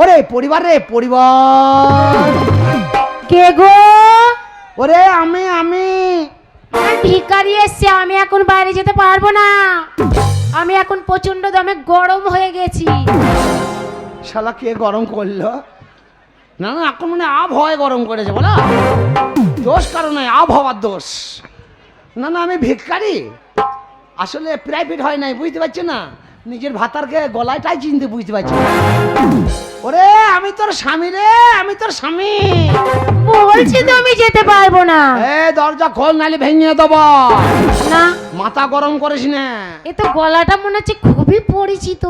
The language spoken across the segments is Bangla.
ওরে পরিবার রে পরিবার। কে গো? ওরে আমি আমি ভিখারি এসছে, আমি এখন বাইরে যেতে পারবো না, আমি এখন প্রচন্ড দমে গরম হয়ে গেছি। শালা কে গরম করলো? না না, এখন মানে আবহাওয়ায় গরম করেছে বলা, দোষ কারণে আবহাওয়ার দোষ। না না, আমি ভিখারি, আসলে প্রাইভেট হয় নাই, বুঝতে পারছি না, নিজের ভাতারকে গলায়টাই চিনতে বুঝতে পারছি না। ওরে আমি তোর স্বামী রে, আমি তোর স্বামী। বলছি তো আমি যেতে পারবো না। এ দরজা খোল, নালে ভেঙে দেবো। না, মাথা গরম করিস না। এ তো গলাটা মনে হচ্ছে খুবই পরিচিত।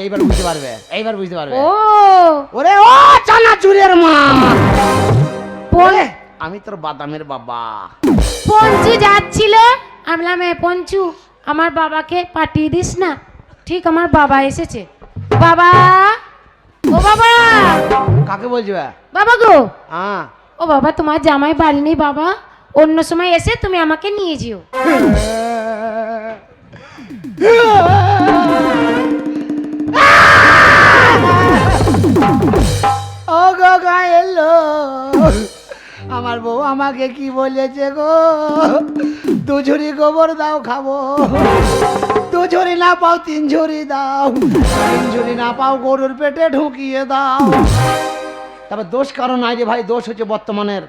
এইবার বুঝতে পারবে, এইবার বুঝতে পারবে। ও ওরে ও চানাচুরের মা, ওরে, আমি তোর বাদামের বাবা। পঞ্চু যাচ্ছিল, আমি বললাম এ পঞ্চু আমার বাবাকে পাঠিয়ে দিস না। ঠিক আমার বাবা এসেছে। বাবা, ও বাবা। কাকে বলছি? বাবা গো। হ্যাঁ। ও বাবা, তোমার জামাই বাড়ি নেই বাবা, অন্য সময় এসে তুমি আমাকে নিয়ে যেও। ও গো গায়েলো, আমার বউ আমাকে কি বলেছে গো, দু ঝুড়ি গোবর দাও খাবো, দু ঝুড়ি না পাও তিন ঝুড়ি দাও, তিন ঝুড়ি না পাও গরুর পেটে ঢুকিয়ে দাও। তবে দোষ কারণ নাই রে ভাই, দোষ হচ্ছে বর্তমানের।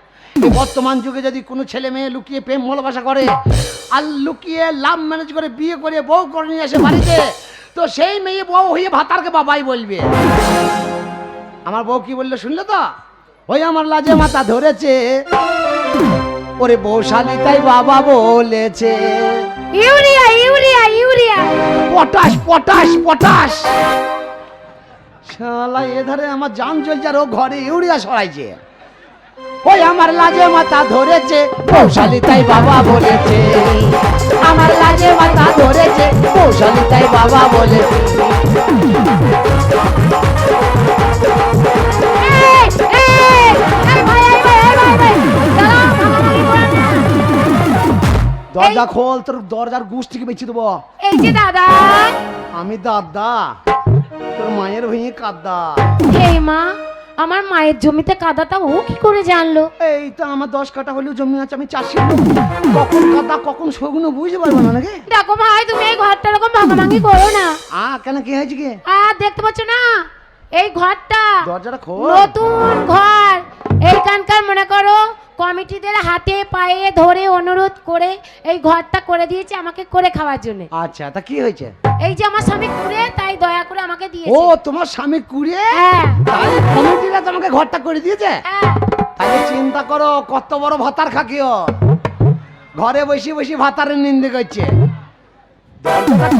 এই বর্তমান যুগে যদি কোনো ছেলে মেয়ে লুকিয়ে প্রেম ভালোবাসা করে আর লুকিয়ে লাভ ম্যানেজ করে বিয়ে করে বউ করে নিয়ে আসে বাড়িতে, তো সেই মেয়ে বউ হয়ে ভাতারকে বাবাই বলবে। আমার বউ কি বললো শুনলে তো? ওই আমার লাজে মাথা ধরেছে, ওরে বউ শালি তাই বাবা বলেছে। Urea urea urea, potash potash potash. শালা এধারে আমার জান চলছে আর ও ঘরে ইউরিয়া সরাইছে। ওই আমার লাজে মাথা ধরেছে, বউ শালি তাই বাবা বলেছে। আমার লাজে মাথা ধরেছে, বউ শালি তাই বাবা বলেছে। দরজা খোল, তোর দরজার গুছ থেকে বেঁচে দেবো। এই যে দাদা, আমি দাদা, তোর মায়ের ভেঙে কাদা। এই মা, আমার মায়ের জমিতে কাদাটা ও কি করে জানলো? এই তো আমার 10 কাঠা হলেও জমি আছে, আমি চাষি, কখন কাদা কখন শগুনো বুঝতে পারবো না নাকি? দেখো ভাই, তুমি এই ঘরটা এরকম ভাঙাভাঙি করো না। কেন কি হয়েছে কি? দেখতে পাচ্ছ না এই ঘরটা, দরজাটা খোল। নতুন ঘর, এইখানকার মনে করো কমিটিদের হাতে পায়ে ধরে অনুরোধ করে এই ঘরটা করে দিয়েছে আমাকে করে খাওয়ার জন্য। আচ্ছা, তা কি হয়েছে? এই যে আমার স্বামী কুড়ে, তাই দয়া করে আমাকে ও দিয়েছে। তোমার স্বামী কুড়ে, হ্যাঁ তাই কমিটিরা তোমাকে ঘরটা করে দিয়েছে? হ্যাঁ। তাহলে চিন্তা করো কত বড় ভাতার খাকিও, ঘরে বসে বসে ভাতারের নিন্দে করছে।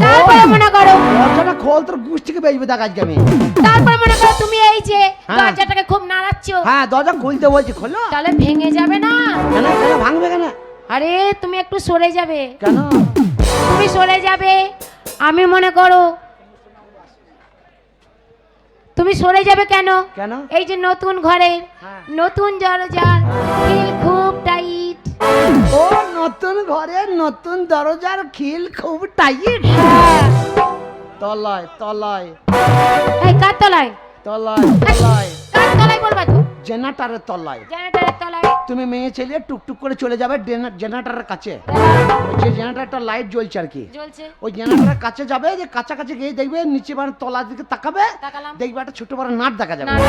তারপরে মনে করো, দরজাটা খোল, তোর গুছ থেকে বেজবে দেখ আজকে আমি। তারপরে মনে করো তুমি এই যে হ্যাঁ। দরজাটাকে খুব নাড়াচ্ছ, হ্যাঁ দরজা খুলতে বলছি, খোলো। তাহলে ভেঙে যাবে না? কেন কেন ভাঙবে কেন? আরে তুমি একটু সরে যাবে। কেন? তুমি সরে যাবে, আমি মনে করো তুমি সরে যাবে কেন? কেন? এই যে নতুন ঘরের হ্যাঁ। নতুন দরজার খিল খুব টাইট। ও নতুন ঘরের নতুন দরজার খিল খুব টাইট। তলায় তলায় এই কার তলায়? তলায় তলায় কার তলায় বলবা তো? জেনারেটরের তলায়। জেনারেটরের তলায়। তুমি মেয়ে ছেলে টুকটুক করে চলে যাবে জেনারেটরের কাছে, যে জেনারেটরটা লাইট জ্বলছে আর কি, জ্বলছে। ওই জেনারেটরের কাছে যাবে, যে কাছাকাছি গিয়ে দেখবে নিচে মানে তলার দিকে তাকাবে, তাকালাম। দেখবে একটা ছোট বড় নাট দেখা যাবে, নাট।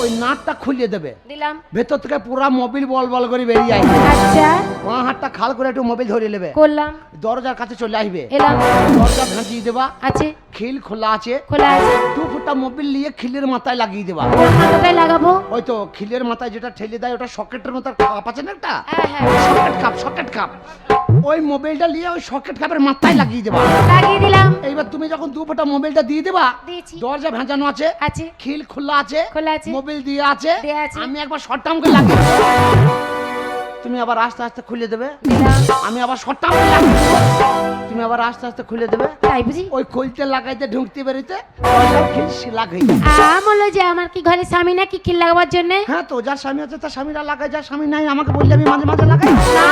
ওই নাটটা খুলিয়ে দেবে, দিলাম। ভেতর থেকে পুরা মোবিল বল বল করে বেরিয়ে আসবে। আচ্ছা, বাঁ হাতটা খাল করে একটু মোবিল ধরে নেবে, করলাম। দরজার কাছে চলে আসবে, এলাম। দরজা ভাঁজিয়ে দেবা, আছে, খিল খোলা আছে, খোলা আছে। 2 ফুটা মোবিল নিয়ে খিলের মাথায় লাগিয়ে দেবা। কোন মাথাটায় লাগাবো? ওই তো খিলের মাথায় যেটা ঠেলে দেয়, ওটা সকেটের মতো কাপ আছে না একটা, হ্যাঁ হ্যাঁ, সকেট কাপ, ওই মোবাইলটা নিয়ে ওই সকেট কাপের মাথায় লাগিয়ে দেবা। লাগিয়ে দিলাম। এইবার তুমি যখন 2 ফুটা মোবাইলটা দিয়ে দেবা, দিয়েছি। দরজা ভেজানো আছে, আছে, খিল খোলা আছে, খোলা আছে। মোবাইল দিয়ে আছে, দেয়া আছে। আমি একবার শর্ট টার্ম করে লাগিয়ে দেব। তুমি আবার আস্তে আস্তে খুলে দেবে, দিলাম। আমি আবার শর্ট টার্ম করে লাগিয়ে দেব, তুমি আবার আস্তে আস্তে খুলে দেবে। তাই বুঝি? ওই খুলতে লাগাইতে ঢুকতে বেরোতে দরজার খিল শিলা হয়ে যাবে। বললো যে আমার কি ঘরে স্বামী নাকি খিল লাগাবার জন্য? হ্যাঁ, তো যার স্বামী আছে তার স্বামীরা লাগায়, যার স্বামী নাই আমাকে বললে আমি মাঝে মাঝে লাগাই। না,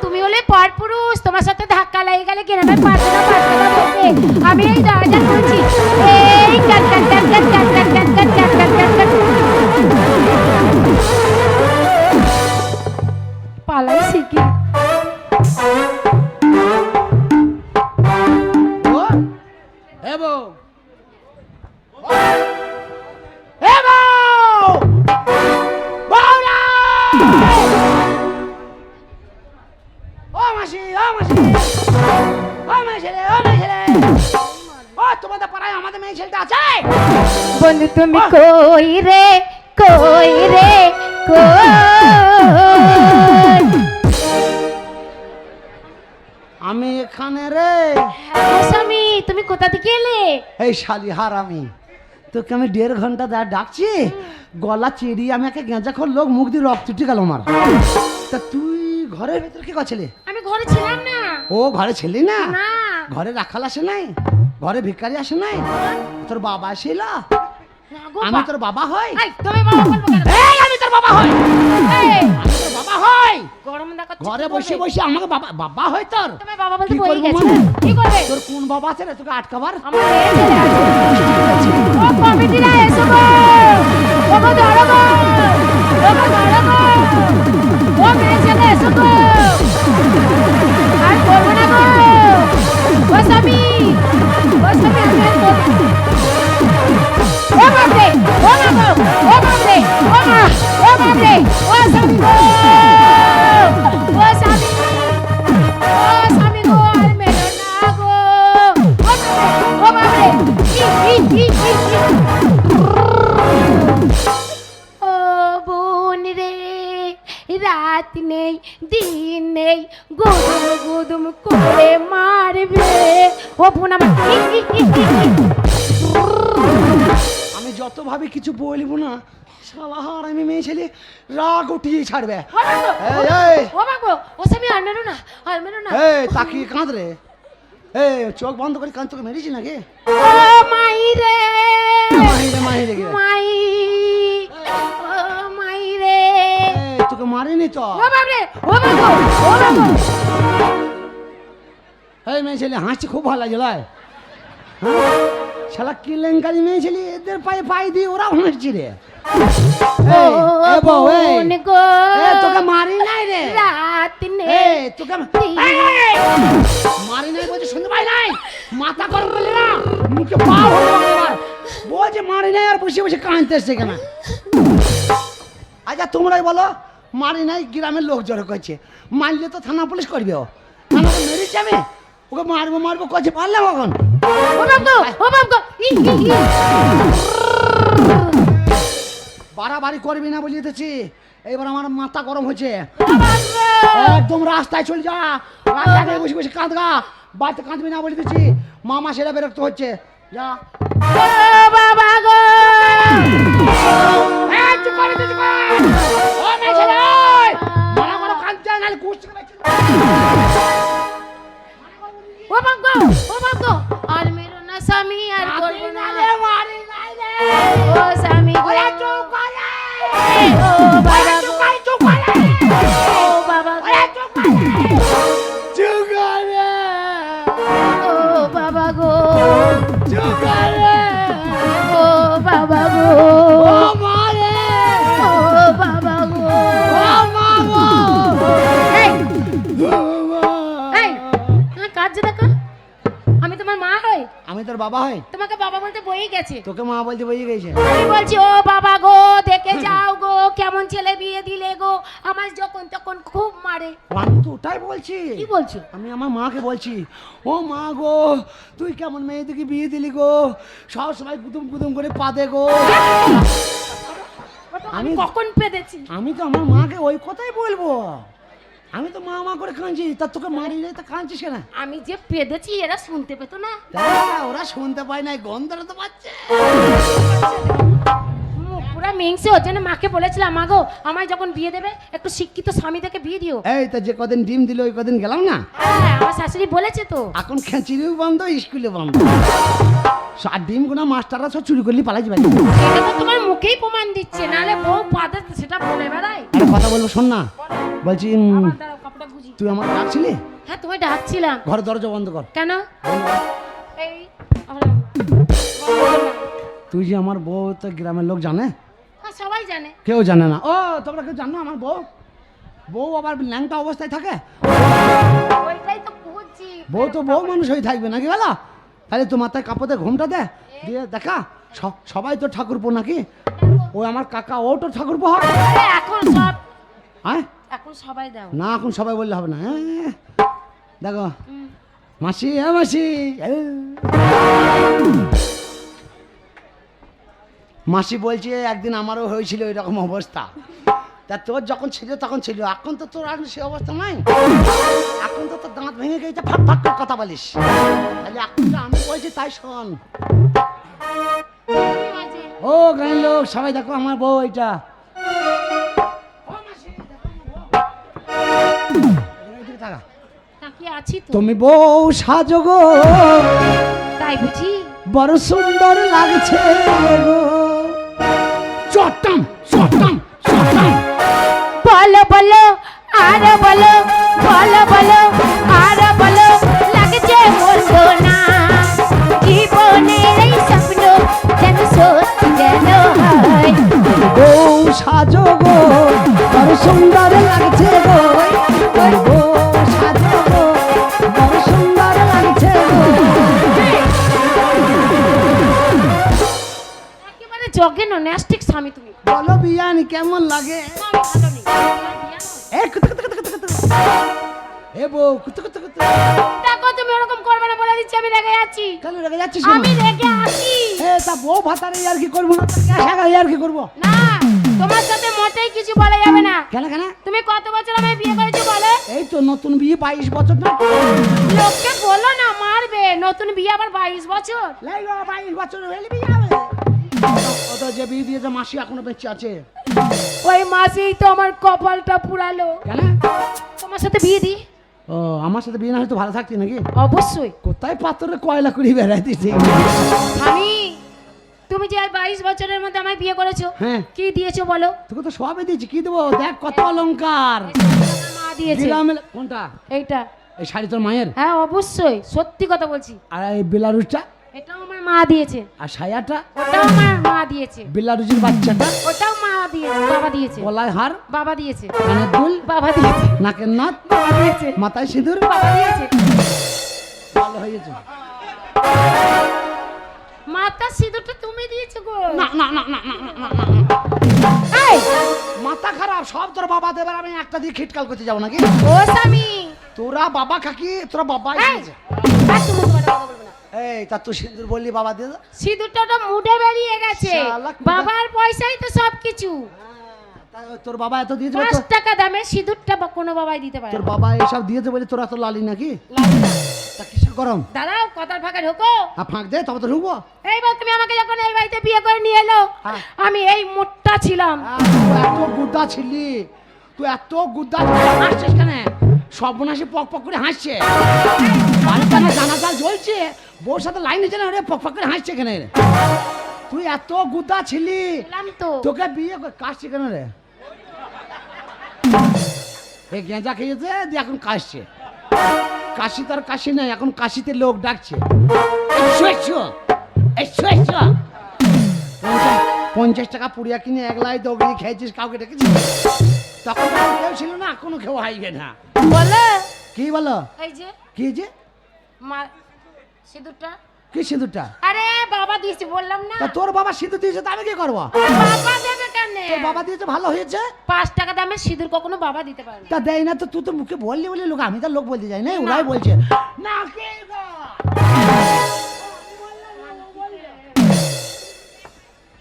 তুমি হলে পরপুরুষ, তোমার সাথে ধাক্কা লেগে গেলে গ্রামে পারবে না বলবে। আমি এই দরজা খুলছি, এই cat cat cat cat cat cat cat cat cat cat cat তুমি কই রে কই রে কই? আমি এখানে রে। হ্যাঁ স্বামী, তুমি কোথা থেকে এলে? এই শালি হারামি, তোকে আমি 1.5 ঘন্টা ডাকছি, গলা চিরিয়ে আমি একে গেঁজাখোর লোক, মুখ দিয়ে রক্ত উঠে গেল আমার। তা তুই ঘরের ভেতর কি করছিলি? আমি ঘরে ছিলাম না। ও ঘরে ছিলি না? না। ঘরে রাখাল আসে নাই? ঘরে ভিখারি আসে নাই? তোর বাবা আসিল? না গো, আমি তোর বাবা হই? এই, তুমি বাবা বলবো কেন? এই আমি তোর বাবা হই, এই, আমি তোর বাবা হই। গরম দেখাচ্ছ, ঘরে কি বসে করবে? বসে আমাকে বাবা বাবা হয় তোর? তুমি বাবা বলতে কি বই করবো গেছে। মানে? কি করবে? তোর কোন বাবা আছে রে তোকে আটকাবার? আমার মেয়ে ছেলে আছে। ও কমিটিরা এসো গো, ওগো ধরো গো, ওগো ধরো গো, ও মেয়ে ছেলে এসো গো, আর করবো না গো, ও স্বামী, ও স্বামী, আমি আর করবো না। ও বাপরে, ও বাবা, ও বাপরে, ও মা, ও বাপরে, ও স্বামী গো, ও স্বামী, ও স্বামী গো, আর মেরো না গো, ও বাপরে, ও বোন রে, রাত নেই দিন নেই, গুদুম গুদুম করে মারবে। ও বোন আমার, আমি যত ভাবে কিছু বলবো না, শালা হারামি মেয়ে ছেলে রাগ উঠিয়ে ছাড়বে। এই, এই। ও বাগো, ও স্বামী আর মেরো না, আর মেরো না। এই তাকিয়ে কাঁদ রে, এই চোখ বন্ধ করে কাঁদ, তোকে মেরেছি নাকি? ও মাই রে, মাহিরে মাহিরে গিয়ে মাই, ও মাই রে, তোকে মারিনি তো। ও বাবরে, ও বাগো, ও বাগো। এই মেয়ে ছেলে হাসি খুব ভালো লাগে লয়। হ্যাঁ? শালা কেলেঙ্কারি মেয়ে ছেলে, এদের পায়ে পায়ে দিয়ে ওরা হাসছি রে। ও এই বউ, এই। বোন গো, এই, তোকে মারি নাই রে। রাত নেই এই তোকে মারি নাই বলছে, শুনতে পাই নাই? মাথা গরম করলি না, মুখে পা হলো আমার। বলছে মারি নাই, আর বসে বসে কাঁদতে এসছে কেন? আচ্ছা তোমরাই বলো, মারি নাই, গ্রামের লোক জড়ো করছে, মারলে তো থানা পুলিশ করবে। ও থানাকে মেরেছি আমি, ওকে মারবো মারবো করছে, পারলাম এখন। ও বাগো, ও বাগো, বাড়াবাড়ি করবি না বলিয়ে দিচ্ছি, এবার আমার মাথা গরম হয়েছে। একদম রাস্তায় চলে যা, রাস্তায় বসে বসে কাঁদ গা, বাড়িতে কাঁদবি না বলে দিচ্ছি, মামা সেটা বিরক্ত হচ্ছে, যা। ও বাবা গো, এই, চুপ করে দে, চুপ কর। ও মেয়ে ছেলে, ওই, মারা মারা কাঁদছে, নাহলে ঘুষ থেকে বেঁচে যা। ও বাগো, ও বাগো, আর মেরো না স্বামী, আর করবো না। মারি নাই রে। ও স্বামী গো, ওরে চুপ করে। ও বাবা গো, চুপ করে। ও বাবা গো, ওরে চুপ করে। চুপ করে। ও বাবা গো, চুপ করে। ও বাবা গো, ও মারে। ও বাবা গো। ও মা গো। এই, ও মা। এই, তোমার কাজ দেখো, আমি তোমার মা হই, আমি তোর বাবা হই, তোমাকে বাবা বলতে বই গেছে। তোকে মা বলতে বই গেছে। আমি বলছি ও বাবা গো, দেখে যাও গো, কেমন ছেলে বিয়ে দিলে গো, আমার যখন তখন খুব মারে। আমি তো ওটাই বলছি। কি বলছো? আমি আমার মাকে বলছি, ও মা গো, তুই কেমন মেয়েদেরকে বিয়ে দিলি গো, সব সময় গুদুম গুদুম করে পাদে গো। আমি কখন পেদেছি? আমি তো আমার মাকে ওই কথাই বলবো, আমি তো মা মা করে কাঁদছি, তা তোকে মারি নাই তা কাঁদছিস কেন? আমি যে পেদেছি এরা শুনতে পেতো না। তা ওরা শুনতে পায় নাই, গন্ধটা তো পাচ্ছে। মুখ পুরা মিংসে হচ্ছে না। মাকে বলেছিলাম মা গো, আমায় যখন বিয়ে দেবে একটু শিক্ষিত স্বামী থেকে বিয়ে দিও। এই তা যে কদিন ডিম দিল ওই কদিন গেলাম না, হ্যাঁ, আমার শাশুড়ি বলেছে তো। এখন খেঁচিরিও বন্ধ, স্কুলে বন্ধ, আর ডিম গুনা মাস্টাররা সব চুরি করলি পালাই যাবে। এটা তো তোমার মুখেই প্রমাণ দিচ্ছে, নাহলে বউ পাদে সেটা বলে বেড়ায়। একটা কথা বলবো শোন না, বলছি আবার দাঁড়াও, কাপড়টা বুঝি। তুই আমার ডাকছিলি? হ্যাঁ, তোমায় ডাকছিলাম। ঘর দরজা বন্ধ কর। কেন? এই, তুই যে আমার বউ, তো গ্রামের লোক জানে? হ্যাঁ, সবাই জানে। কেউ জানে না। ও তোমরা কেউ জানো আমার বউ? বউ আবার ল্যাংটা অবস্থায় থাকে? ওইটাই তো বুঝছি। বউ তো বউ মানুষ হয়ে থাকবে নাকি বলা? তাহলে তো মাথায় কাপড়ে ঘুমটা দে, দিয়ে দেখা সবাই তো ঠাকুরপো নাকি? ও আমার কাকা, ও তো ঠাকুরপো হয়। আরে এখন সব, হ্যাঁ এখন সবাই দাও। না, এখন সবাই বললে হবে না। হ্যাঁ দেখো মাসি, হ্যাঁ মাসি, মাসি বলছে একদিন আমারও হয়েছিল এরকম অবস্থা। তা তোর যখন ছিল তখন ছিল, এখন তো তোর আর সে অবস্থা নাই। এখন তো তোর দাঁত ভেঙে গেছে, ফাঁক ফাঁক করে কথা বলিস। তাহলে এখন তো আমি বলছি তাই শোন। ও গাঁয়ের লোক সবাই দেখো আমার বউ এটা। তাকিয়ে আছি তো। তুমি বউ সাজো গো, তাই বুঝি? বড় সুন্দর লাগছে গো। চট্টম চট্টম চট্টম। বলো বলো আর বলো, বলো বলো আর বলো, লাগছে বলতো না। জীবনের এই স্বপ্ন যেন সত্যি যেন হয়। বউ সাজো গো, বড় সুন্দর লাগছে গো। তুমি বউ সাজো গো, বড় সুন্দর লাগছে গো। একেবারে জগেন ন্যাস্টিক স্বামী তুমি। বলো বিয়ানি কেমন লাগে? আমি ভালো নেই। তোমার বিয়া নয়? এ কুতু কুতু কুতু কুতু কুতু। এ বউ কুতু কুতু কুতু। দেখো তুমি ওরকম করবে না বলে দিচ্ছি, আমি রেগে আছি। কেন রেগে যাচ্ছিস? আমি রেগে আছি। এ তা বউ ভাতারে আর কি করবো না, আর কি করবো? না, তোমার সাথে মোটেই কিছু বলা যাবে না। কেন কেন? তুমি কত বছর আমায় বিয়ে করেছো বলো? এই তো নতুন বিয়ে 22 বছর না। লোককে বলো না, মারবে। নতুন বিয়ে আবার 22 বছর? লাগো 22 বছর হলে বিয়ে হবে। অত যে বিয়ে দিয়েছে মাসি এখনো বেঁচে আছে। ওই মাসেই তো আমার কপালটা পুরালো। কেন? তোমার সাথে বিয়ে দি। ও আমার সাথে বিয়ে না হয়তো ভালো থাকতি নাকি? অবশ্যই। কোথায় পাথরে কয়লা করে বেড়াইতেছি আমি, তুমি যে 22 বছরের মধ্যে আমায় বিয়ে করেছো, হ্যাঁ। কি দিয়েছো বলো? তোকে তো সবই দিয়েছি, কি দেবো? দেখ কত অলংকার। আমার মা দিয়েছে। গ্রামে- কোনটা? এইটা। এই শাড়ি তোর মায়ের? হ্যাঁ অবশ্যই, সত্যি কথা বলছি। আর এই বেলারুসটা? এটাও আমার মা দিয়েছে। আর সায়াটা? ওটাও আমার মা দিয়েছে। বেলারুসির বাচ্চাটা? ওটাও মা দিয়েছে, বাবা দিয়েছে। গলায় হার, বাবা দিয়েছে। কানের দুল, বাবা দিয়েছে। নাকের নাথ, বাবা দিয়েছে। মাথায় সিঁদুর। বাবা দিয়েছে। ভালো হয়েছে। মাথা সিঁদুরটা তুমি দিয়েছো গো। না না না না না না, না, না। এই, মাথা খারাপ সব তোর বাবা দেবার, আমি একটা দিয়ে খিটকাল করতে যাবো নাকি? ও স্বামী। তোরা বাবা কাকি, তোরা বাবা এই, দিয়েছে। আর তুমি তোমার কথা বলবে না। এই তা তুই সিঁদুর বললি বাবা দিয়ে দাও। সিঁদুরটা ওটা মুডে বেরিয়ে গেছে। শালা কোথা- বাবার পয়সাই তো সবকিছু। তা তোর বাবা এত দিয়েছে বলে 5 তো- টাকা দামের সিঁদুরটা কোনো বাবাই দিতে পারে তোর না। বাবা এসব দিয়েছে বলে তোরা তো লালি নাকি? লাগে না। তা কিসের গরম? দাঁড়াও, কথার ফাঁকে ঢোকো। আর ফাঁক দে তবে তো ঢুকবো। এইবার তুমি আমাকে যখন এই বাড়িতে বিয়ে করে নিয়ে এলো, হ্যাঁ। আমি এই মোটটা ছিলাম। তুই এত গুদ্দা ছিলি, তুই এত গুদ্দা হাসছিস কেন? সর্বনাশী পক পক করে হাসছে। বাড়িতে না জানাজাল জ্বলছে, বউর সাথে লাইন নিচে না রে, পক পক করে হাসছে কেন রে? তুই এত গুদ্দা ছিলি, ছিলাম তো। তোকে বিয়ে কাশছে কেন রে? এই গেঁজা খেয়েছে দিয়ে এখন কাশছে। কাশি তার কাশি নাই, এখন কাশিতে লোক ডাকছে। এসো, এসো, এসো, এসো। 50 টাকা পুড়িয়া কিনে একলাই দৌড়িয়ে খেয়েছিস, কাউকে ডেকেছিস? তখন তো আর কেউ ছিল না, কোনো কেউ হাইবে না। বলো, কি বলো? এই যে কি যে মা সিঁদুরটা। কি সিঁদুরটা? আরে বাবা দিয়েছে বললাম না। তা তোর বাবা সিঁদুর দিয়েছে, তা আমি কি করবো? বাবা দেবে কেন? তোর বাবা দিয়েছে ভালো হয়েছে। 5 টাকা দামের সিঁদুর কখনো বাবা দিতে পারে না। তা দেয় না তো, তুই তো মুখে বললি বলে লোক, আমি তো লোক বলতে যাই না, ওরাই বলছে না কে গো?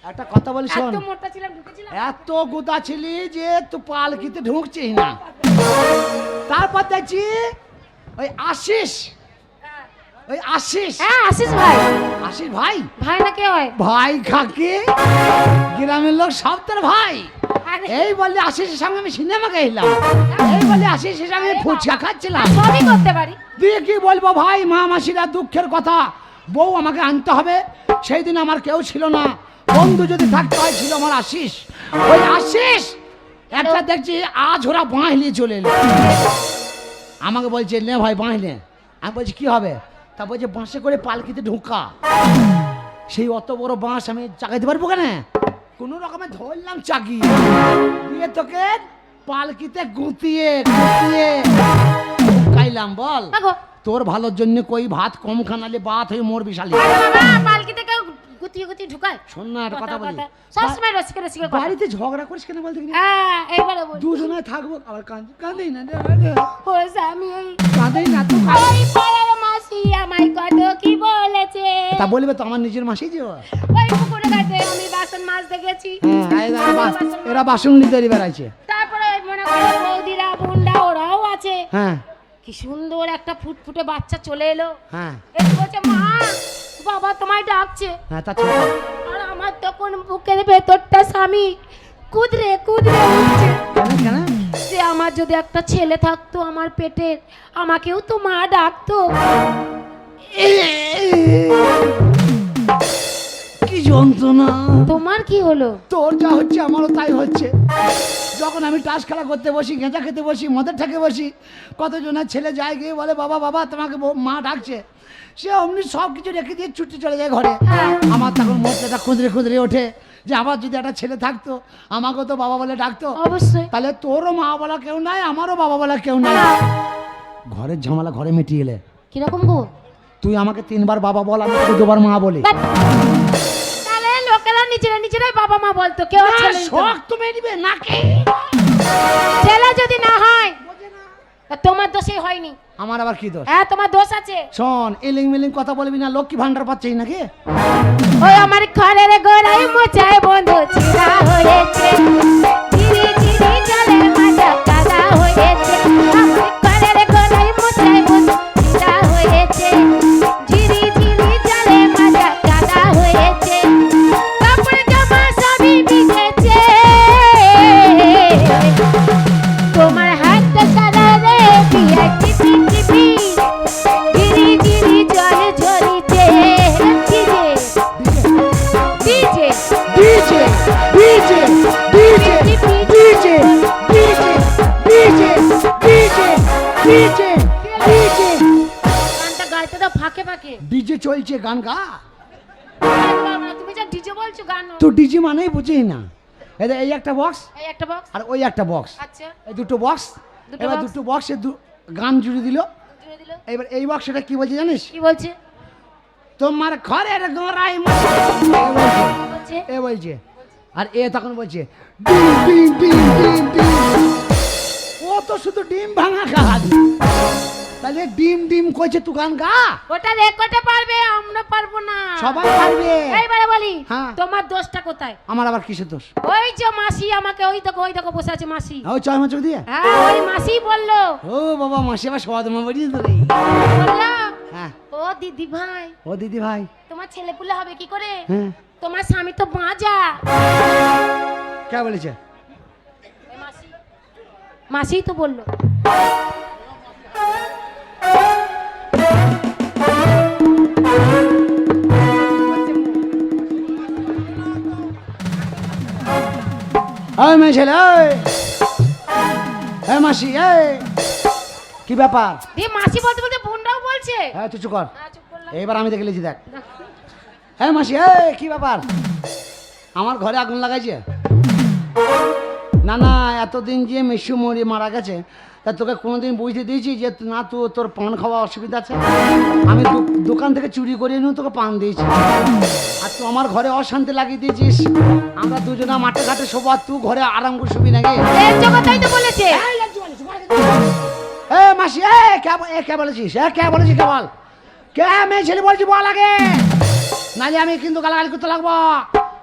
একটা কথা বলি শোন, এত মোটা ছিলাম, ঢুকেছিলাম। এত গোদা ছিলি যে তুই পালকিতে ঢুকছিস না। তারপর দেখছি ওই আশিস, ওই আশিস, হ্যাঁ আশিস ভাই। আশিস ভাই, ভাই না কে হয়? ভাই কাকে গ্রামের লোক সব তোর ভাই। আরে, এই বলে আশিসের সঙ্গে আমি সিনেমা গেলাম, এই বলে আশিসের সঙ্গে আমি ফুচকা খাচ্ছিলাম। সবই করতে পারি। দিয়ে কি বলবো ভাই, মা মাসিরা দুঃখের কথা, বউ আমাকে আনতে হবে। সেই দিন আমার কেউ ছিল না, বন্ধু যদি থাকতে হয় ছিল আমার আশিস। ওই আশিস একটা দেখছি আজ ওরা বাঁহলি চলে এলো, আমাকে বলছে নে ভাই বাঁহলে। আমি বলছি কি হবে? তা বলছে বাঁশে করে পালকিতে ঢোকা। সেই অত বড় বাঁশ আমি চাকাইতে পারবো কেন? কোনো রকমে ধরলাম চাকি দিয়ে তোকে পালকিতে গুতিয়ে গুতিয়ে ঢুকাইলাম। বল দেখো, তোর ভালোর জন্য কই ভাত কম খানালে বাত হয়ে মোর বিশালি। আরে বাবা, পালকিতে কেউ গুতিয়ে গুতিয়ে ঢুকায়? শোন না একটা কথা বলি, সবসময় রসিকে রসিকে কথা। বাড়িতে ঝগড়া করিস কেন বলতে গেলে? হ্যাঁ, এইবারে বল। দুজনে থাকবো, আবার কাঁদেই না ও স্বামী, ওই কাঁদেই না তো। ওই পাড়ার মাসি আমায় কত কি বলেছে। তা বলবে তো আমার নিজের মাসি যে। ওই পুকুরে ঘাটে তারপরে আমি বাসন মাজতে গেছি। হ্যাঁ, এই দেখো, এরা বাসন নিতে বেড়াইছে। তারপরে ওই মনে করো বৌদিরা বোনরা ওরাও আছে। হ্যাঁ কি সুন্দর একটা ফুটফুটে বাচ্চা চলে এলো। হ্যাঁ এসে বলছে মা বাবা তোমায় ডাকছে। হ্যাঁ, তা ছেলে আর আমার তখন বুকের ভেতরটা স্বামী কুদরে কুদরে উঠছে কেন কেন? যে আমার যদি একটা ছেলে থাকতো আমার পেটের, আমাকেও তো মা ডাকতো। কি যন্ত্রণা! তোমার কি হলো? তোর যা হচ্ছে আমারও তাই হচ্ছে। যখন আমি টাস খেলা করতে বসি, গেঁজা খেতে বসি, মদের ঠাকে বসি, কতজনের ছেলে যায় গিয়ে বলে বাবা বাবা তোমাকে মা ডাকছে, সে অমনি সব কিছু রেখে দিয়ে ছুটে চলে যায় ঘরে। আমার তখন মরটা খুঁদরে খুঁদরে ওঠে যে আমার যদি একটা ছেলে থাকতো আমাকেও তো বাবা বলে ডাকতো। অবশ্যই। তাহলে তোরও মা বলা কেউ নাই, আমারও বাবা বলা কেউ নাই। ঘরের ঝামেলা ঘরে মিটিয়ে এলে কিরকম গো? তুই আমাকে 3 বার বাবা বল, আমি তোকে 2 বার মা বলি। তাহলে লোকেরা নিজেরাই বাবা মা বলতো, কেউ ছেলে নিত না। শখ তো মেরিবে নাকি? ছেলে যদি না হয় তা তোমার দোষই হয়নি। আমার আবার কি দোষ? হ্যাঁ তোমার দোষ আছে। শোন, এলিং মিলিং কথা বলবি না, লক্ষ্মী ভান্ডার পাচ্ছিস নাকি? ওই আমার ঘরের গোড়ায় মোচায় বন্ধ ছিড়া হয়েছে, ধীরে ধীরে চলে মাজা কাদা হয়েছে। আমার ঘরের গোড়ায় মোচায় বন্ধ ছিড়া হয়েছে, ধীরে ধীরে চলে মাজা কাদা হয়েছে। কাপড় জামা সবই ভিজেছে, তোমার হাতটা সারা রে দিয়া টিপি টিপি, ধীরে ধীরে জল ঝরিছে। DJ DJ DJ DJ DJ DJ DJ DJ DJ DJ গানটা গাইতে দাও ফাঁকে ফাঁকে। ডিজে চলছে, গান গা। তুমি যা ডিজে বলছো গান। তো ডিজে মানেই বুঝি না। এই একটা বক্স এই একটা বক্স আর ওই একটা বক্স, আচ্ছা এই দুটো বক্স। দুটো এবার box। দুটো বক্সে গান জুড়ে দিল। জুড়ে দিল। এবার এই বক্সটা কি বলছে জানিস? কি বলছে? তোমার ঘরের গোড়ায় বলছে এ বলছে, আর এ তখন বলছে ডিম ডিম ডিম ডিম ডিম। ও তো শুধু ডিম ভাঙা কাজ, তাহলে ডিম ডিম কইছে তুই গান গা। ওটা রেকর্ডে পারবে, আমরা পারবো না। সবাই পারবে। এইবারে বলি হ্যাঁ। তোমার দোষটা কোথায়? আমার আবার কিসের দোষ? ওই যে মাসি আমাকে ওই দেখো বসে আছে মাসি। ওই চয় মাচক দিয়ে। হ্যাঁ ওই মাসি বললো। ও বাবা, মাসি আবার সবাদ মা বলিস তো রে। বললো হ্যাঁ, ও দিদি ভাই ও দিদি ভাই। তোমার ছেলে পুলে হবে কি করে? হ্যাঁ, তোমার স্বামী তো বাঁজা। কে বলেছে? ওই মাসি, মাসিই তো বললো। ওই মেয়ে ছেলে, ওই মাসি, কি ব্যাপার? দিয়ে মাসি বলতে বলতে বোনরাও বলছে। হ্যাঁ, তুই চুপ কর। হ্যাঁ, চুপ করলাম। এবার আমি দেখে লিখি, দেখ। হ্যাঁ মাসি, কি ব্যাপার? আমার ঘরে আগুন লাগাইছে? না না, এতদিন যে মেশু মরি মারা গেছে, তা তোকে কোনোদিন বুঝতে দিয়েছি যে না তোর পান খাওয়া অসুবিধা আছে? আমি দোকান থেকে চুরি করে নিয়ে তোকে পান দিয়েছি, আর তুই আমার ঘরে অশান্তি লাগিয়ে দিয়েছিস। আমরা দুজনা মাঠে ঘাটে শোবো, আর তুই ঘরে আরাম করে শুবি নাকি? এর জগতেই তো বলেছে। এ মাসি, কে বলেছিস? কে বলেছিস? কে বল? কে মেয়ে ছেলে বলছি বল আগে, নাহলে আমি কিন্তু গালাগালি করতে লাগবো।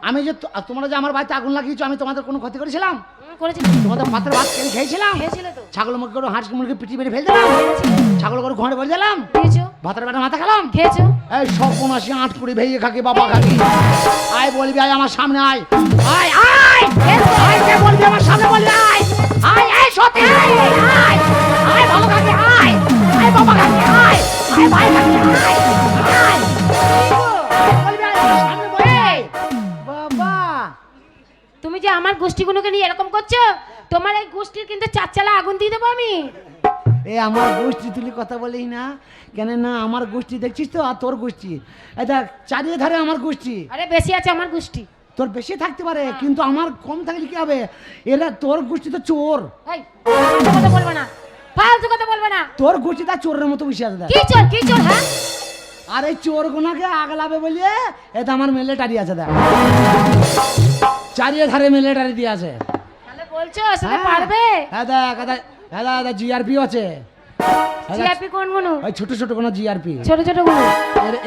আমি যে তোমরা যে আমার বাড়িতে আগুন লাগিয়েছো, আমি তোমাদের কোনো ক্ষতি করেছিলাম? করেছি। তোমাদের পাত্রের ভাত কেন খেয়েছিলাম? খেয়েছিলে তো। ছাগল মুরগি করে হাঁস মুরগি পিটি মেরে ফেল দিলাম, ছাগল করে ঘরে বলে দিলাম, খেয়েছো। ভাতের বেটা মাথা খেলাম। খেয়েছো। এই সব বোনাসি 8 কুড়ি ভেঙে খাকি বাবা খাকি। আয় বলবি, আয় আমার সামনে আয়, আয় আয় আয়, কে বলবি আমার সামনে বলবি, আয় আয় আয় সত্যি আয় আয় আয় ভালো খাকি, আয় আয় বাবা খাকি, আয় আয় ভাই খাকি, আয় আয় বলবি, আয় আমার সামনে বলবি। বাবা, তুমি যে আমার গোষ্ঠীগুলোকে নিয়ে এরকম করছো, তোমার এই গোষ্ঠীর কিন্তু 4 চালা আগুন দিয়ে দেবো আমি। এ আমার গোষ্ঠী তুলি কথা বলেই না কেন? না আমার গোষ্ঠী দেখছিস তো, আর তোর গোষ্ঠী এই দেখ, চারিয়ে ধারে আমার গোষ্ঠী। আরে বেশি আছে আমার গোষ্ঠী। তোর বেশি থাকতে পারে, কিন্তু আমার কম থাকলে কি হবে? এরা তোর গোষ্ঠী তো চোর। এই ফালতু কথা বলবে না, ফালতু কথা বলবে না। তোর গোষ্ঠী তা চোরের মতো বসে আছে দেখ। কি চোর হ্যাঁ? আর এই চোর গোনাকে আগলাবে বলিয়ে এটা আমার মিলিটারি আছে দেখ, চারিয়ে ধারে মিলিটারি দিয়ে আছে। তাহলে বলছো আসলে পারবে? হ্যাঁ দেখ, জিআরপি আছে, জিআরপি কোনগুলো? ওই ছোট ছোট কোনো জিআরপি, ছোট ছোট গুলো।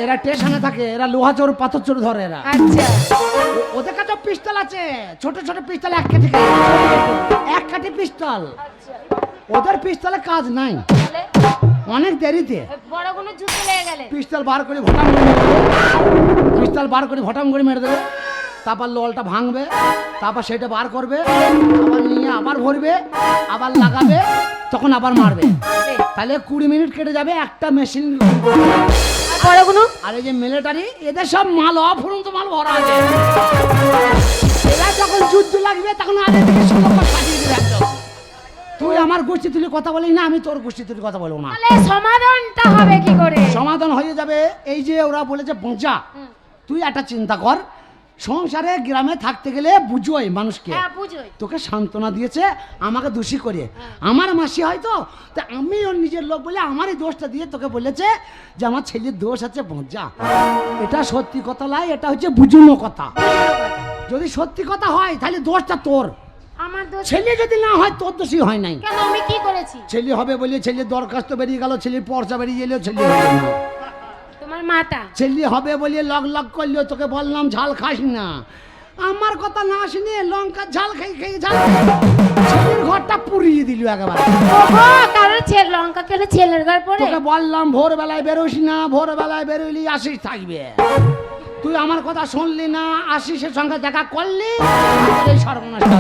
এরা স্টেশনে থাকে, এরা লোহা চোর পাথর চোর ধরে এরা। আচ্ছা, ওদের কাছে পিস্তল আছে, ছোট ছোট পিস্তল, এক কাঠি করে। এক কাঠি পিস্তল। আচ্ছা, ওদের পিস্তলে কাজ নাই, তাহলে অনেক দেরিতে বড় কোনো যুদ্ধ লেগে গেলে পিস্তল বার করে ভটাম করে মেরে দেবে, পিস্তল বার করে ভটাম করে মেরে দেবে। তারপর লোলটা ভাঙবে, তারপর সেটা বার করবে, আবার নিয়ে আবার ভরবে, আবার লাগাবে, তখন আবার মারবে। তাহলে 20 মিনিট কেটে যাবে একটা মেশিন। বড়গুলো? আর এই যে মিলিটারি, এদের সব মাল অফুরন্ত মাল ভরা আছে। এরা যখন যুদ্ধ লাগবে তখন আগে থেকে সতর্ক পাঠিয়ে দেবে একদম। তুই আমার গোষ্ঠী তুলে কথা বলিস না, আমি তোর গোষ্ঠী তুলে কথা বলবো না। তাহলে সমাধানটা হবে কি করে? সমাধান হয়ে যাবে এই যে ওরা বলেছে বোঝা। তুই একটা চিন্তা কর, সংসারে গ্রামে থাকতে গেলে বুঝোই মানুষকে। হ্যাঁ, বুঝোই। তোকে সান্ত্বনা দিয়েছে, আমাকে দোষী করে। আমার মাসি হয়তো তা আমি ওর নিজের লোক বলে আমারই দোষটা দিয়ে তোকে বলেছে যে আমার ছেলের দোষ আছে বোঝা। এটা সত্যি কথা নয়, এটা হচ্ছে বুঝুনো কথা। যদি সত্যি কথা হয় তাহলে দোষটা তোর। আমার দোষ? ছেলে যদি না হয় তোর দোষই হয় নাই। কেন, আমি কি করেছি? ছেলে হবে বলে ছেলের দরখাস্ত বেরিয়ে গেল, ছেলের পর্চা বেরিয়ে এলো, ছেলে হলো না। তোমার মাতা ছেলে হবে বলে লগ লগ করলো, তোকে বললাম ঝাল খাস না। আমার কথা না শুনে লঙ্কার ঝাল খেয়ে খেয়ে ঝাল ছেলের ঘরটা পুড়িয়ে দিল একেবারে। ওগো, কারণ ছেলে লঙ্কা কেন ছেলের ঘর পড়ে? তোকে বললাম ভোরবেলায় বেরোস না, ভোরবেলায় বেরোইলি আশিস থাকবে। তুই আমার কথা শুনলি না, আশিসের সঙ্গে দেখা করলি, এই সর্বনাশ হলো।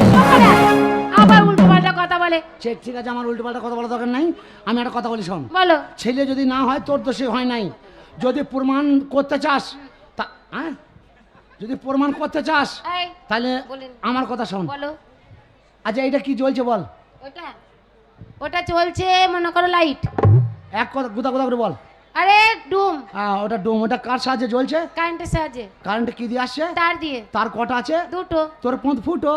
আবার উল্টো পাল্টা কথা বলে। ঠিক আছে, আমার উল্টো পাল্টা কথা বলা দরকার নাই। আমি একটা কথা বলি শোন। বলো। ছেলে যদি না হয় তোর দোষে হয় নাই। যদি প্রমাণ করতে চাস হ্যাঁ, যদি প্রমাণ করতে চাস এই, তাহলে বলেন। আমার কথা শোন। বলো। আচ্ছা এটা কি জ্বলছে বল? ওটা ওটা চলছে মনে করো লাইট। এক কথা গুদা গুদা করে বল। আরে ডুম। ওটা ডোম। ওটা কার সাহায্যে জ্বলছে? কারেন্টের সাহায্যে। কারেন্ট কি দিয়ে আসছে? তার দিয়ে। তার কটা আছে? দুটো। তোর 5 ফুটো।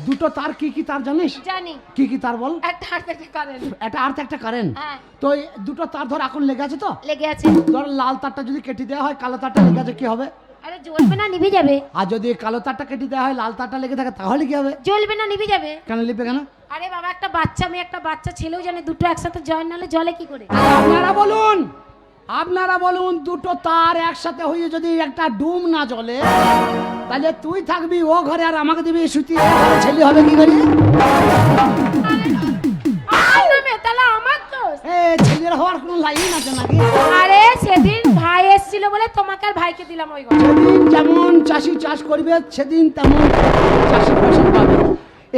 দুটো তার কি কি তার জানিস? জানি। কি কি তার বল? একটা হাতে একটা কারেন্ট। একটা আর একটা কারেন্ট। হ্যাঁ। তো এই দুটো তার ধর এখন লেগে আছে তো? লেগে আছে। ধর লাল তারটা যদি কেটে দেওয়া হয়, কালো তারটা লেগে আছে, কি হবে? আরে জ্বলবে না, নিভে যাবে। আর যদি কালো তারটা কেটে দেওয়া হয়, লাল তারটা লেগে থাকে, তাহলে কি হবে? জ্বলবে না, নিভে যাবে। কেন লিপে কেন? আরে বাবা, একটা বাচ্চা মেয়ে একটা বাচ্চা ছেলেও জানে দুটো একসাথে জয়েন নালে জ্বলে কি করে? আপনারা বলুন দুটো তার একসাথে হয়ে যদি একটা ডুম না জ্বলে, তাহলে তুই থাকবি ও ঘরে আর আমাকে দিবি সুতি, ছেলে হবে কি করে? তাহলে আমার দোষ? ছেলের হওয়ার কোনো লাইন আছে নাকি? আরে সেদিন ভাই এসেছিল বলে তোমাকে আর ভাইকে দিলাম ওই ঘরে। সেদিন যেমন চাষি চাষ করবে সেদিন তেমন চাষি ফসল পাবে।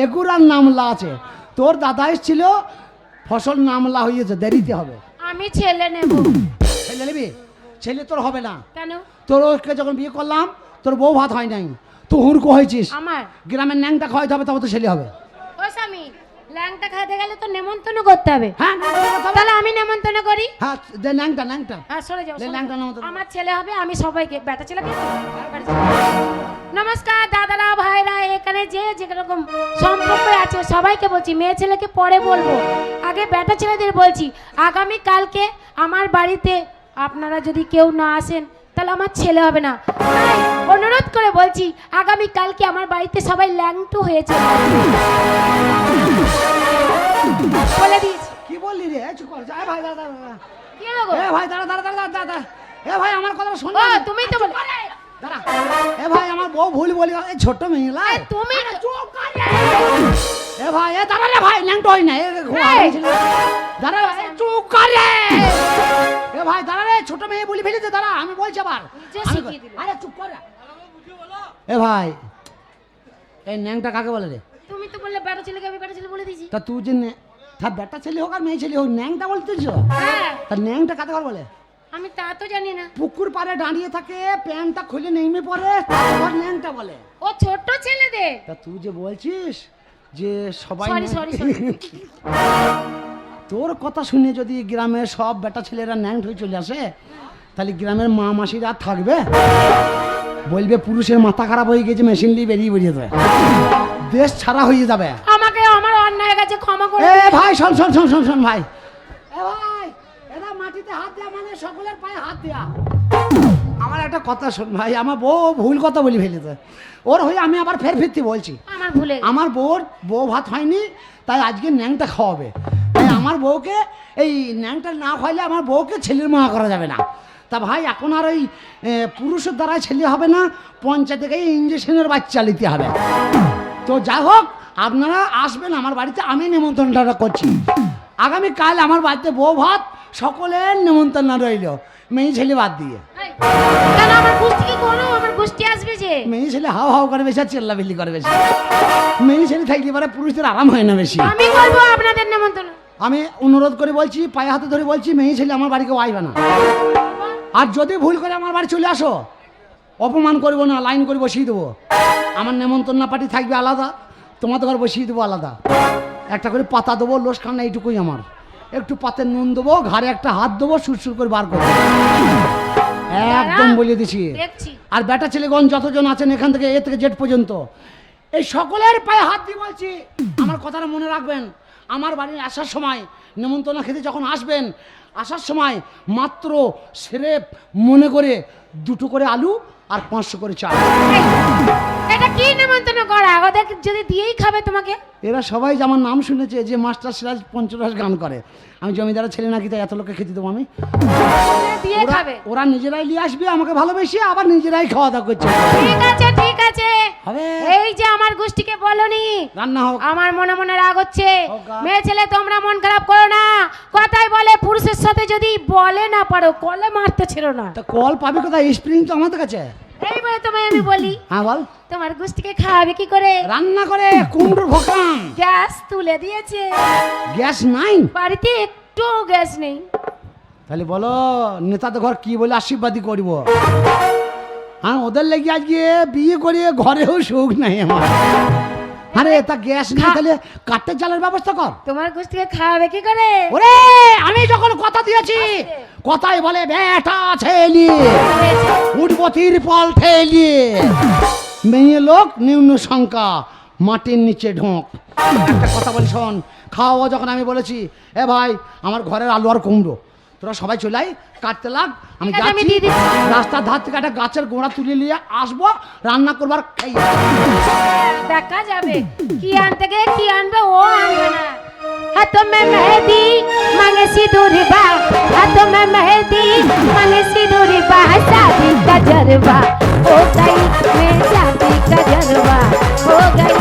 এগুরার নামলা আছে। তোর দাদা এসেছিল, ফসল নামলা হয়েছে, দেরিতে হবে। আমি ছেলে নেব। ছেলে নিবি? ছেলে তোর হবে না। কেন? তোর ওকে যখন বিয়ে করলাম তোর বউ ভাত হয় নাই, তুই হুড়কো হয়েছিস। আমার গ্রামের ন্যাংটা খাওয়াইতে হবে, তবে তো ছেলে হবে। ও স্বামী, ল্যাংটা খাইতে গেলে তো নেমন্তন্ন করতে হবে। হ্যাঁ, তাহলে আমি নেমন্তন্ন করি। হ্যাঁ, দে ন্যাংটা ন্যাংটা। হ্যাঁ, সরে যাও, দে সরে ল্যাংটা যাও। নেমন্তন্ন। আমার ছেলে হবে, আমি সবাইকে বেটা ছেলেকে নমস্কার দাদারা ভাইরা, এখানে যে যেরকম সম্পর্ক আছে সবাইকে বলছি, মেয়ে ছেলেকে পরে বলবো, আগে বেটা ছেলেদের বলছি। আগামী কালকে আমার বাড়িতে আপনারা যদি কেউ না আসেন তাহলে আমার ছেলে হবে না। তাই অনুরোধ করে বলছি, আগামী কালকে আমার বাড়িতে সবাই ল্যাংটু হয়েছে বলে দিয়েছি। কি বললি রে? চুপ কর। এ ভাই দাঁড়া দাঁড়া। কি হলো গো? এ ভাই দাঁড়া দাঁড়া দাঁড়া দাঁড়া। এ ভাই আমার কথা শোন। ও তুমি তো বলে দাঁড়া। এ ভাই আমার বউ ভুল বলি, এই ছোট মেয়েলা। তুমি চুপ কর রে। এ ভাই এ দাঁড়া রে ভাই, ল্যাংটা হই না। দাঁড়া, চুপ কর রে। এ ভাই দাঁড়া রে, ছোট মেয়ে বলি ফেলেছে, দাঁড়া আমি বলছি আবার। আরে চুপ কর। এ ভাই এই ন্যাংটা কাকে বলে রে? তুমি তো বললে বেটা ছেলেকে, আমি বেটা ছেলে বলে দিয়েছি। তা তুই যে বেটা ছেলে হোক আর মেয়ে ছেলে হোক, ন্যাংটা বলতেছ? হ্যাঁ, তা ন্যাংটা কাকে বলে? আমি তা তো জানি না। পুকুর পাড়ে দাঁড়িয়ে থাকে, প্যান্টটা খুলে নেমে পড়ে, তারপর ন্যাংটা বলে। ও ছোট ছেলেদের। তা তুই যে বলছিস যে সবাই সরি তোর কথা শুনে যদি গ্রামের সব বেটা ছেলেরা ন্যাংট হয়ে চলে আসে, তাহলে গ্রামের মা মাসিরা থাকবে? বলবে পুরুষের মাথা খারাপ হয়ে গেছে, মেশিন দিয়ে বেরিয়ে দেবে, দেশ ছাড়া হয়ে যাবে। আমাকে আমার অন্যায় কাছে ক্ষমা করে। এ ভাই শোন শোন শোন শোন শোন ভাই। এ ভাই এরা মাটিতে হাত দেয়া মানে সকলের পায়ে হাত দেয়া। আমার একটা কথা শোন ভাই, আমার বউ ভুল কথা বলি ফেলেছে, ওর হয়ে আমি আবার ফের ফিরতে বলছি। আমার ভুলে আমার বউ ভাত হয়নি, তাই আজকে ন্যাংটা খাওয়াবে। তাই আমার বউকে এই ন্যাংটা না খাওয়াইলে আমার বউকে ছেলের মা করা যাবে না। তা ভাই এখন আর ওই পুরুষের দ্বারা ছেলে হবে না, পঞ্চায়েত থেকে ইঞ্জেকশনের বাচ্চা নিতে হবে। তো যাই হোক, আপনারা আসবেন আমার বাড়িতে, আমি নেমন্তন্নটা করছি। আগামীকাল আমার বাড়িতে বউ ভাত, সকলের নেমন্তন্ন রইল, মেয়ে ছেলে বাদ দিয়ে। এই, কেন আমার গোষ্ঠীকে কোনো আমার গোষ্ঠী আসবে যে? মেয়ে ছেলে হাও হাও করে বেশি আর চেল্লাবিল্লি করে বেশি। মেয়ে ছেলে থাকলে পারে পুরুষদের আরাম হয় না বেশি। আমি করবো আপনাদের নেমন্তন্ন। আমি অনুরোধ করে বলছি, পায়ে হাতে ধরে বলছি, মেয়ে ছেলে আমার বাড়িকে আইবে না। আর যদি ভুল করে আমার বাড়ি চলে আসো, অপমান করবো না, লাইন করে বসিয়ে দেবো। আমার নেমন্তন্ন পার্টি থাকবে আলাদা, তোমাদের ঘর বসিয়ে দেবো আলাদা। একটা করে পাতা দেবো, লোস খান্না এইটুকুই আমার। একটু পাতে নুন দেবো, ঘাড়ে একটা হাত দেবো, সুরসুর করে বার করবো, একদম বলে দিছি। দেখছি। আর বেটা ছেলেগণ যতজন আছেন এখান থেকে এ থেকে জেড পর্যন্ত, এই সকলের পায়ে হাত দিয়ে বলছি, আমার কথাটা মনে রাখবেন। আমার বাড়ি আসার সময় নেমন্তন্ন খেতে যখন আসবেন, আসার সময় মাত্র সেরেপ মনে করে 2টো করে আলু আর 500 করে চাল। এই, এটা কি নেমন্তন্ন করা? ওদের যদি দিয়েই খাবে তোমাকে? এরা সবাই যে আমার নাম শুনেছে যে মাস্টার সিরাজ পঞ্চরস গান করে, আমি জমিদারের ছেলে নাকি, তাই এত লোককে খেতে দেবো আমি। দিয়ে খাবে? ওরা নিজেরাই নিয়ে আসবে আমাকে ভালোবেসে, আবার নিজেরাই খাওয়া দাওয়া করছে। ঠিক আছে ঠিক আছে, হবে। এই যে আমার গোষ্ঠীকে বলনি, রান্না হোক। আমার মনে মনে রাগ হচ্ছে। হোক। মেয়ে ছেলে তোমরা মন খারাপ করো না, কথাই বলে পুরুষের সাথে যদি বলে না পারো, কলে মারতে ছিল না। তা কল পাবে কোথায়? স্প্রিং তো আমাদের কাছে। এই বলে তোমায় আমি বলি, হ্যাঁ বল। তোমার গোষ্ঠীকে খাওয়াবে কি করে? রান্না করে কুমড়োর ভোকাম। গ্যাস তুলে দিয়েছে, গ্যাস নাই? বাড়িতে একটু গ্যাস নেই। তাহলে বলো নেতাদের ঘর কি বলে আশীর্বাদই করব? হ্যাঁ, ওদের লেগে আজকে বিয়ে করে ঘরেও সুখ নাই আমার। আরে তা গ্যাস নেই, তাহলে কাঠের জালের ব্যবস্থা কর। তোমার গোষ্ঠীকে খাওয়াবে কি করে? ওরে আমি যখন কথা দিয়েছি, কথাই বলে বেটা ছেলে উঠবো তিরপল ঠেলি, মেয়ে লোক নিম্ন সংখ্যা, মাটির নিচে ঢোক। একটা কথা বলি শোন, খাওয়া যখন আমি বলেছি, এ ভাই আমার ঘরের আলু আর কুমড়ো, তোরা সবাই চলে আয়, কাটতে লাগ, আমি ঠিক আছে, আমি যাচ্ছি। দিয়ে দিচ্ছি। রাস্তার ধার থেকে একটা গাছের গোড়া তুলে নিয়ে আসবো, রান্না করবার খাইয়ে। দেখা যাবে কি আনতে গিয়ে কি আনবে, ও আনবে না। हाथों में मेहंदी मांगे सिंदूर बा, हाथों में मेहंदी मांगे सिंदूर बा, शादी का जरबा हो गई, मैं शादी का जरबा हो गई।